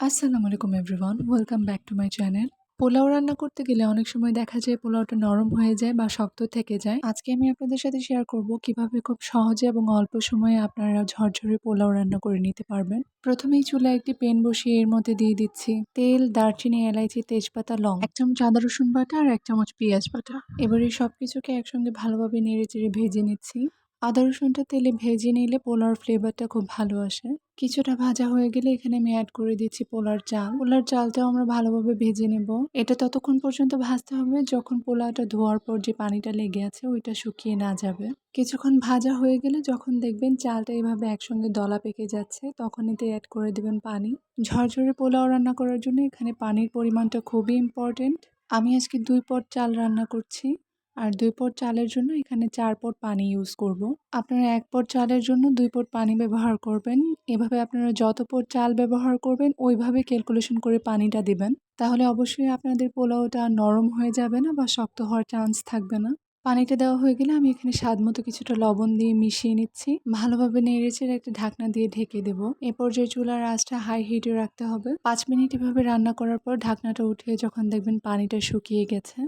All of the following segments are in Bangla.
আসসালামু আলাইকুম everyone, welcome back to my channel. Pulao রান্না করতে গেলে অনেক সময় দেখা যায় পোলাওটা নরম হয়ে যায় বা শক্ত থেকে যায়। আজকে আমি আপনাদের সাথে শেয়ার করব কিভাবে খুব সহজে এবং অল্প সময়ে আপনারা ঝরঝরে পোলাও রান্না করে নিতে পারবেন। প্রথমেই চুলায় একটি প্যান বসিয়ে এর মধ্যে দিয়ে দিচ্ছি তেল, দারচিনি, এলাইচি, তেজপাতা, লং, 1 চামচ আদা রসুন বাটা আর 1 চামচ পেঁয়াজ বাটা। এবার এই সবকিছুকে একসঙ্গে ভালোভাবে নেড়েচেড়ে ভেজে নিচ্ছি। আদা রসুনটা তেলে ভেজে নিলে পোলাওর ফ্লেভারটা খুব ভালো আসে। কিছুটা ভাজা হয়ে গেলে এখানে আমি অ্যাড করে দিচ্ছি পোলার চাল। পোলার চালটাও আমরা ভালোভাবে ভেজে নেব। এটা ততক্ষণ পর্যন্ত ভাজতে হবে যখন পোলাওটা ধোয়ার পর যে পানিটা লেগে আছে ওইটা শুকিয়ে না যাবে। কিছুক্ষণ ভাজা হয়ে গেলে যখন দেখবেন চালটা এভাবে একসঙ্গে দলা পেকে যাচ্ছে তখন এতে অ্যাড করে দেবেন পানি। ঝরঝরে পোলাও রান্না করার জন্য এখানে পানির পরিমাণটা খুবই ইম্পর্টেন্ট। আমি আজকে 2 পট চাল রান্না করছি। আর 2 পট চালের জন্য এখানে 4 পট পানি ইউজ করব। আপনারা 1 পট চালের জন্য 2 পট পানি ব্যবহার করবেন। এভাবে আপনারা যত পট চাল ব্যবহার করবেন ওইভাবে ক্যালকুলেশন করে পানিটা দিবেন। তাহলে অবশ্যই আপনাদের পোলাওটা নরম হয়ে যাবে না বা শক্ত হওয়ার চান্স থাকবে না। পানিটা দেওয়া হয়ে গেলে আমি এখানে স্বাদমতো কিছুটা লবণ দিয়ে মিশিয়ে নিচ্ছি। ভালোভাবে নেড়েচেড়ে একটা ঢাকনা দিয়ে ঢেকে দেব। এ পর্যায়ে চুলার আঁচটা হাই হিটে রাখতে হবে। 5 মিনিট এভাবে রান্না করার পর ঢাকনাটা উঠিয়ে যখন দেখবেন পানিটা শুকিয়ে গেছে,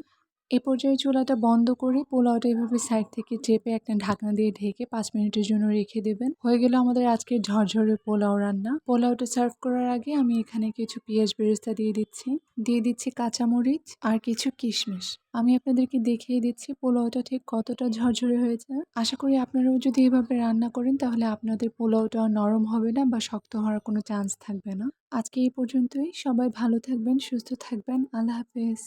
এ পর্যায়ে চুলাটা বন্ধ করে পোলাওটা এভাবে সাইড থেকে চেপে একটা ঢাকনা দিয়ে ঢেকে 5 মিনিটের জন্য রেখে দেবেন। হয়ে গেল আমাদের আজকের ঝরঝরে পোলাও রান্না। পোলাওটা সার্ভ করার আগে আমি এখানে কিছু পেঁয়াজ বেরেস্তা দিয়ে দিচ্ছি কাঁচামরিচ আর কিছু কিশমিশ। আমি আপনাদেরকে দেখিয়ে দিচ্ছি পোলাওটা ঠিক কতটা ঝরঝরে হয়েছে। আশা করি আপনারাও যদি এভাবে রান্না করেন তাহলে আপনাদের পোলাওটাও নরম হবে না বা শক্ত হওয়ার কোনো চান্স থাকবে না। আজকে এই পর্যন্তই। সবাই ভালো থাকবেন, সুস্থ থাকবেন। আল্লাহ হাফেজ।